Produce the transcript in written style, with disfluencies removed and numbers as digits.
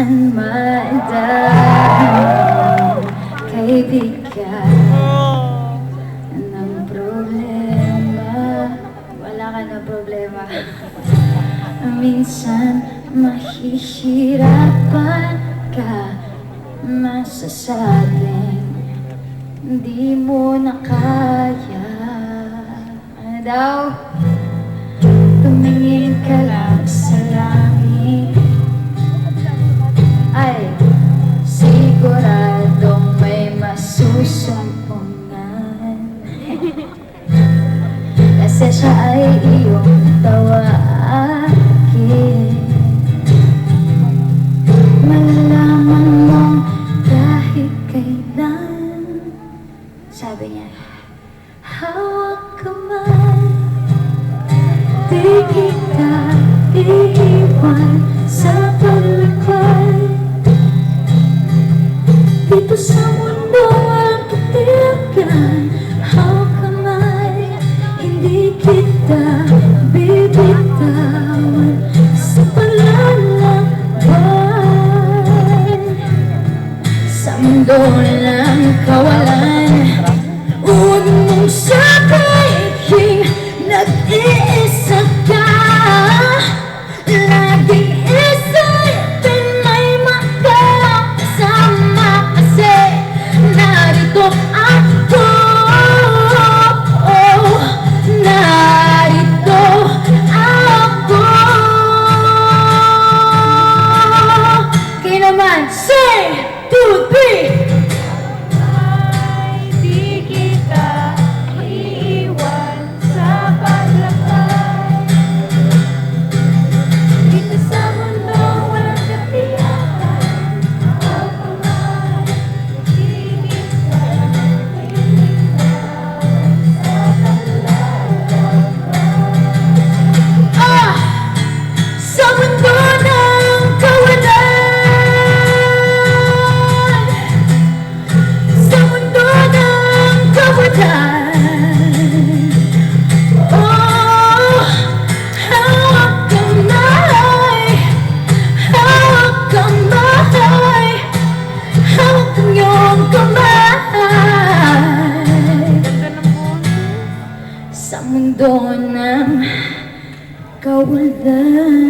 Madaming kaibigan ng problema. Wala ka na problema. Minsan mahihirapan ka, masasabing hindi mo na kaya. Ano daw? Tumingin ka lang sa langit, ay siguradong may masusumpungan. Kasi siya ay iyong tawagin. Malalaman mong kahit kailan, sabi niya, hawak kamay, di kita iiwan sa paglakbay. Dito sa mundo ang katiyakan, hawak kamay, hindi kita bibitawan sa paglalakbay. Sa mundo ng kawalan, huwag mong sabihin nag-iisa ka. Laging isipin may makakasama, kasi narito ako. Oh, narito ako. Kayo naman, say, 2, 3. Di kita iiwan sa paglakbay. Dito sa mundo walang katiyakan, hawak kamay, di kita iiwan sa paglakbay. Sa mundo ng kawalan, sa mundo ng kawalan, oh, hawak kamay, hawak kamay, hawak ang iyong kamay. Sa mundo ng kawalan.